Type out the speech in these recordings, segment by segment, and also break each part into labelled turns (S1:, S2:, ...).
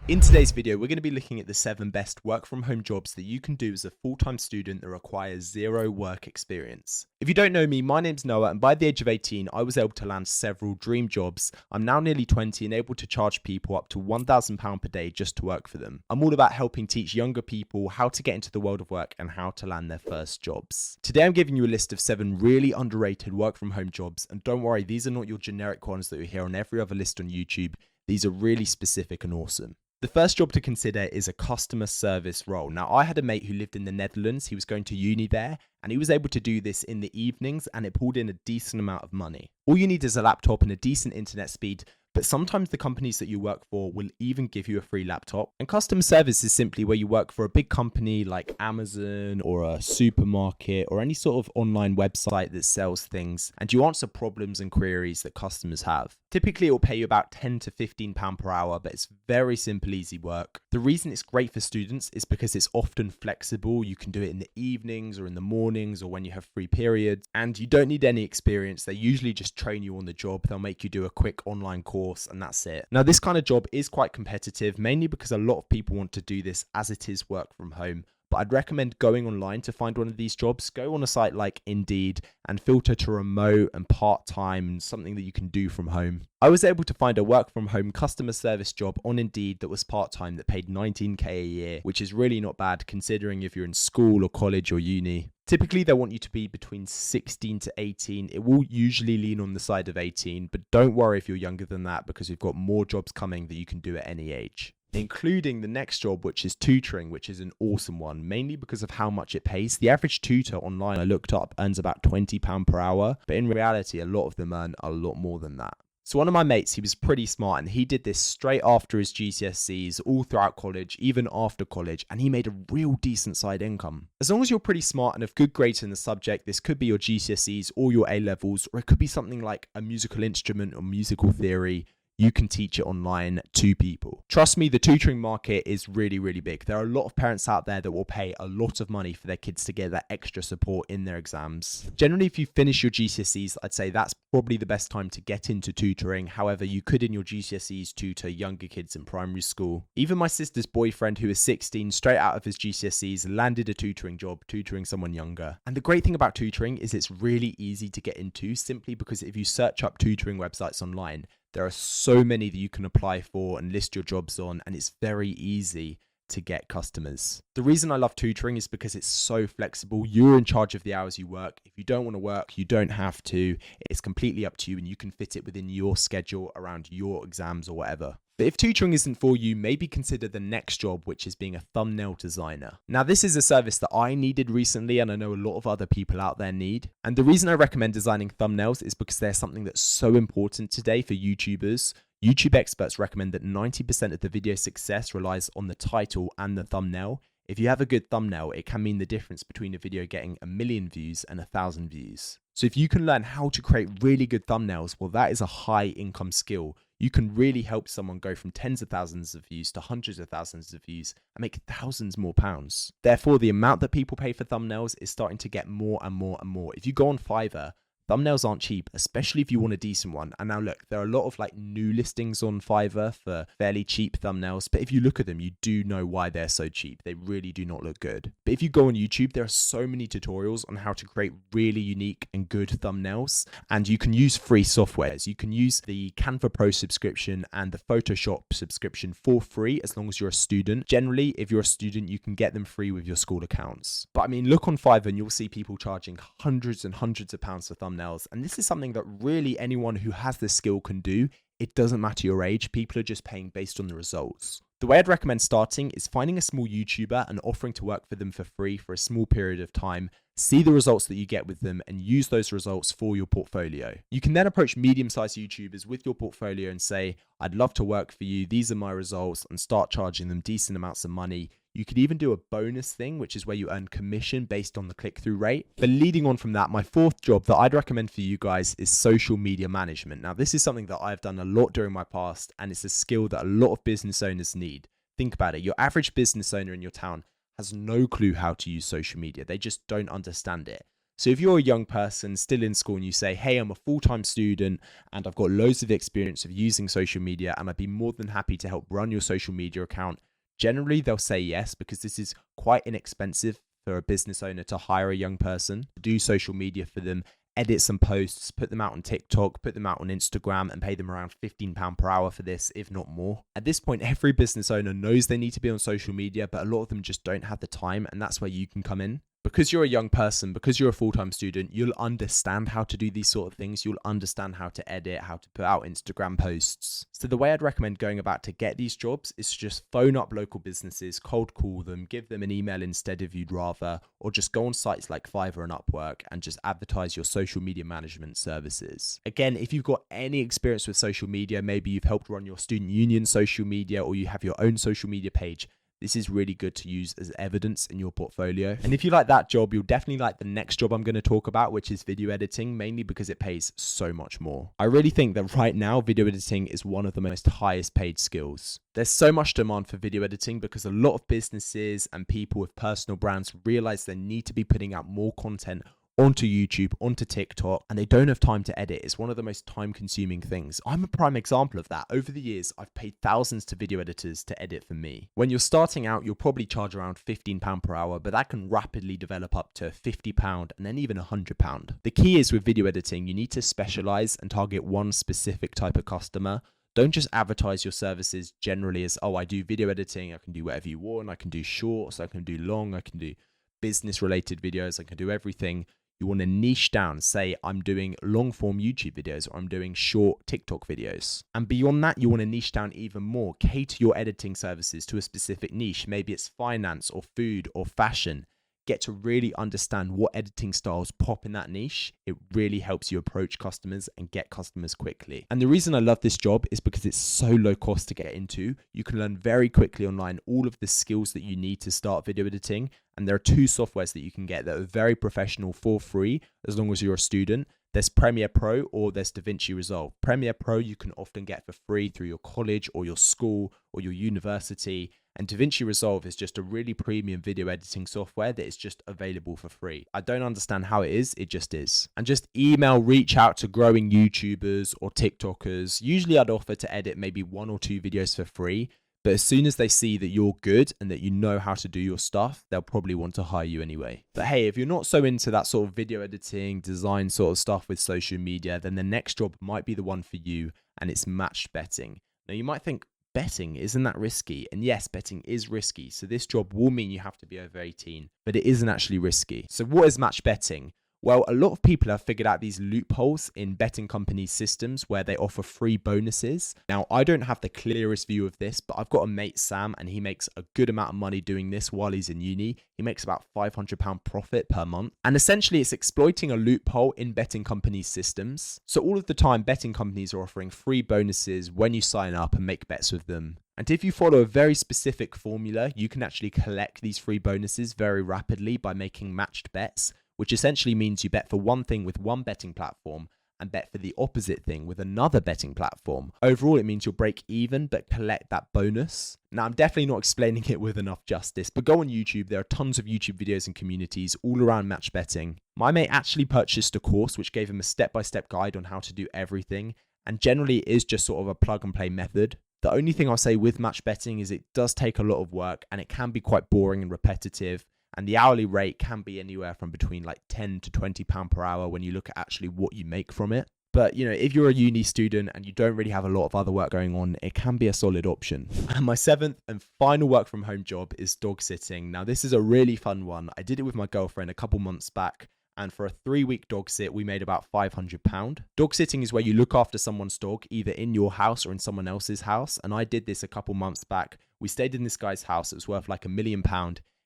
S1: In today's video, we're going to be looking at the 7 best work from home jobs that you can do as a full-time student that requires zero work experience. If you don't know me, my name's Noah, and by the age of 18, I was able to land several dream jobs. I'm now nearly 20 and able to charge people up to £1,000 per day just to work for them. I'm all about helping teach younger people how to get into the world of work and how to land their first jobs. Today, I'm giving you a list of 7 really underrated work from home jobs, and don't worry, these are not your generic ones that you hear on every other list on YouTube. These are really specific and awesome. The first job to consider is a customer service role. Now, I had a mate who lived in the Netherlands. He was going to uni there, and he was able to do this in the evenings, and it pulled in a decent amount of money. All you need is a laptop and a decent internet speed, but sometimes the companies that you work for will even give you a free laptop. And customer service is simply where you work for a big company like Amazon or a supermarket or any sort of online website that sells things, and you answer problems and queries that customers have. Typically, it will pay you about £10 to £15 per hour, but it's very simple, easy work. The reason it's great for students is because it's often flexible. You can do it in the evenings or in the mornings or when you have free periods, and you don't need any experience. They usually just train you on the job. They'll make you do a quick online course, and that's it. Now, this kind of job is quite competitive, mainly because a lot of people want to do this as it is work from home. But I'd recommend going online to find one of these jobs. Go on a site like Indeed and filter to remote and part-time and something that you can do from home. I was able to find a work from home customer service job on Indeed that was part-time that paid $19,000 a year, which is really not bad considering if you're in school or college or uni. Typically, they want you to be between 16 to 18. It will usually lean on the side of 18, but don't worry if you're younger than that because we've got more jobs coming that you can do at any age, including the next job, which is tutoring, which is an awesome one, mainly because of how much it pays. The average tutor online I looked up earns about £20 per hour, but in reality, a lot of them earn a lot more than that. So one of my mates, he was pretty smart and he did this straight after his GCSEs, all throughout college, even after college, and he made a real decent side income. As long as you're pretty smart and have good grades in the subject, this could be your GCSEs or your A-levels, or it could be something like a musical instrument or musical theory. You can teach it online to people. Trust me, the tutoring market is really, really big. There are a lot of parents out there that will pay a lot of money for their kids to get that extra support in their exams. Generally, if you finish your GCSEs, I'd say that's probably the best time to get into tutoring. However, you could in your GCSEs tutor younger kids in primary school. Even my sister's boyfriend, who is 16, straight out of his GCSEs, landed a tutoring job, tutoring someone younger. And the great thing about tutoring is it's really easy to get into simply because if you search up tutoring websites online, there are so many that you can apply for and list your jobs on, and it's very easy to get customers. The reason I love tutoring is because it's so flexible. You're in charge of the hours you work. If you don't want to work, you don't have to. It's completely up to you, and you can fit it within your schedule around your exams or whatever. But if tutoring isn't for you, maybe consider the next job, which is being a thumbnail designer. Now, this is a service that I needed recently, and I know a lot of other people out there need. And the reason I recommend designing thumbnails is because they're something that's so important today for YouTubers. YouTube experts recommend that 90% of the video success relies on the title and the thumbnail. If you have a good thumbnail, it can mean the difference between a video getting 1 million views and 1,000 views. So if you can learn how to create really good thumbnails, well, that is a high income skill. You can really help someone go from tens of thousands of views to hundreds of thousands of views and make thousands more pounds. Therefore, the amount that people pay for thumbnails is starting to get more and more and more. If you go on Fiverr, thumbnails aren't cheap, especially if you want a decent one. And now look, there are a lot of new listings on Fiverr for fairly cheap thumbnails, but if you look at them, you do know why they're so cheap. They really do not look good. But if you go on YouTube, there are so many tutorials on how to create really unique and good thumbnails, and you can use free softwares. You can use the Canva Pro subscription and the Photoshop subscription for free as long as you're a student. Generally, if you're a student, you can get them free with your school accounts. But I mean, look on Fiverr and you'll see people charging hundreds and hundreds of pounds for thumbnails. And this is something that really anyone who has this skill can do. It doesn't matter your age. People are just paying based on the results. The way I'd recommend starting is finding a small YouTuber and offering to work for them for free for a small period of time. See the results that you get with them and use those results for your portfolio. You can then approach medium-sized YouTubers with your portfolio and say, I'd love to work for you. These are my results, and start charging them decent amounts of money. You could even do a bonus thing, which is where you earn commission based on the click-through rate. But leading on from that, my fourth job that I'd recommend for you guys is social media management. Now, this is something that I've done a lot during my past, and it's a skill that a lot of business owners need. Think about it. Your average business owner in your town has no clue how to use social media. They just don't understand it. So if you're a young person still in school and you say, hey, I'm a full-time student and I've got loads of experience of using social media and I'd be more than happy to help run your social media account, generally they'll say yes, because this is quite inexpensive for a business owner to hire a young person to do social media for them, edit some posts, put them out on TikTok, put them out on Instagram, and pay them around £15 per hour for this, if not more. At this point, every business owner knows they need to be on social media, but a lot of them just don't have the time, and that's where you can come in. Because you're a young person, because you're a full-time student, you'll understand how to do these sort of things. You'll understand how to edit, how to put out Instagram posts. So the way I'd recommend going about to get these jobs is to just phone up local businesses, cold call them, give them an email instead if you'd rather, or just go on sites like Fiverr and Upwork and just advertise your social media management services. Again, if you've got any experience with social media, maybe you've helped run your student union social media or you have your own social media page, this is really good to use as evidence in your portfolio. And if you like that job, you'll definitely like the next job I'm going to talk about, which is video editing, mainly because it pays so much more. I really think that right now, video editing is one of the most highest paid skills. There's so much demand for video editing because a lot of businesses and people with personal brands realize they need to be putting out more content onto YouTube, onto TikTok, and they don't have time to edit. It's one of the most time-consuming things. I'm a prime example of that. Over the years, I've paid thousands to video editors to edit for me. When you're starting out, you'll probably charge around £15 per hour, but that can rapidly develop up to £50 and then even £100. The key is with video editing, you need to specialize and target one specific type of customer. Don't just advertise your services generally as, oh, I do video editing, I can do whatever you want, I can do shorts, I can do long, I can do business-related videos, I can do everything. You want to niche down, say I'm doing long form YouTube videos or I'm doing short TikTok videos. And beyond that, you want to niche down even more, cater your editing services to a specific niche. Maybe it's finance or food or fashion. Get to really understand what editing styles pop in that niche. It really helps you approach customers and get customers quickly. And the reason I love this job is because it's so low cost to get into. You can learn very quickly online all of the skills that you need to start video editing. And there are two softwares that you can get that are very professional for free, as long as you're a student. There's Premiere Pro or there's DaVinci Resolve. Premiere Pro you can often get for free through your college or your school or your university. And DaVinci Resolve is just a really premium video editing software that is just available for free. I don't understand how it is, it just is. And just reach out to growing YouTubers or TikTokers. Usually I'd offer to edit maybe 1 or 2 videos for free. But as soon as they see that you're good and that you know how to do your stuff, they'll probably want to hire you anyway. But hey, if you're not so into that sort of video editing, design sort of stuff with social media, then the next job might be the one for you, and it's matched betting. Now you might think, betting, isn't that risky? And yes, betting is risky. So this job will mean you have to be over 18, but it isn't actually risky. So what is match betting? Well, a lot of people have figured out these loopholes in betting companies' systems where they offer free bonuses. Now, I don't have the clearest view of this, but I've got a mate, Sam, and he makes a good amount of money doing this while he's in uni. He makes about £500 profit per month. And essentially, it's exploiting a loophole in betting companies' systems. So all of the time, betting companies are offering free bonuses when you sign up and make bets with them. And if you follow a very specific formula, you can actually collect these free bonuses very rapidly by making matched bets, which essentially means you bet for one thing with one betting platform and bet for the opposite thing with another betting platform. Overall, it means you'll break even but collect that bonus. Now, I'm definitely not explaining it with enough justice, but go on YouTube. There are tons of YouTube videos and communities all around match betting. My mate actually purchased a course which gave him a step-by-step guide on how to do everything, and generally it is just sort of a plug-and-play method. The only thing I'll say with match betting is it does take a lot of work and it can be quite boring and repetitive. And the hourly rate can be anywhere from between like £10 to £20 per hour when you look at actually what you make from it. But, you know, if you're a uni student and you don't really have a lot of other work going on, it can be a solid option. And my 7th and final work from home job is dog sitting. Now, this is a really fun one. I did it with my girlfriend a couple months back. And for a 3-week dog sit, we made about £500. Dog sitting is where you look after someone's dog, either in your house or in someone else's house. And I did this a couple months back. We stayed in this guy's house. It was worth like £1 million.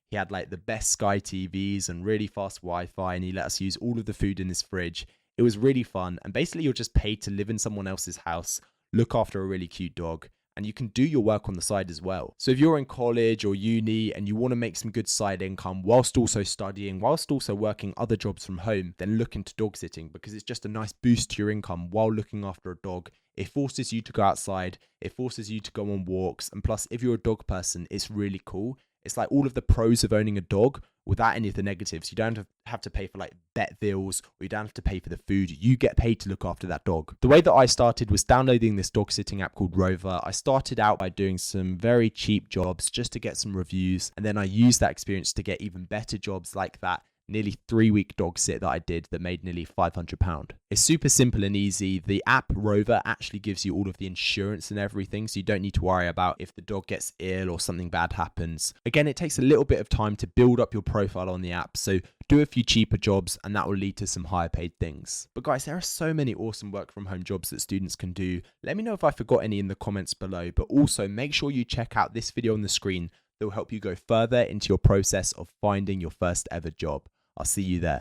S1: He had like the best Sky TVs and really fast Wi-Fi, and he let us use all of the food in his fridge. It was really fun. And basically you're just paid to live in someone else's house, look after a really cute dog, and you can do your work on the side as well. So if you're in college or uni and you want to make some good side income whilst also studying, whilst also working other jobs from home, then look into dog sitting because it's just a nice boost to your income while looking after a dog. It forces you to go outside. It forces you to go on walks. And plus, if you're a dog person, it's really cool. It's like all of the pros of owning a dog without any of the negatives. You don't have to pay for like vet bills, or you don't have to pay for the food. You get paid to look after that dog. The way that I started was downloading this dog sitting app called Rover. I started out by doing some very cheap jobs just to get some reviews, and then I used that experience to get even better jobs like that nearly 3-week dog sit that I did that made nearly £500. It's super simple and easy. The app Rover actually gives you all of the insurance and everything, so you don't need to worry about if the dog gets ill or something bad happens. Again, it takes a little bit of time to build up your profile on the app, so do a few cheaper jobs and that will lead to some higher paid things. But guys, there are so many awesome work from home jobs that students can do. Let me know if I forgot any in the comments below, but also make sure you check out this video on the screen that will help you go further into your process of finding your first ever job. I'll see you there.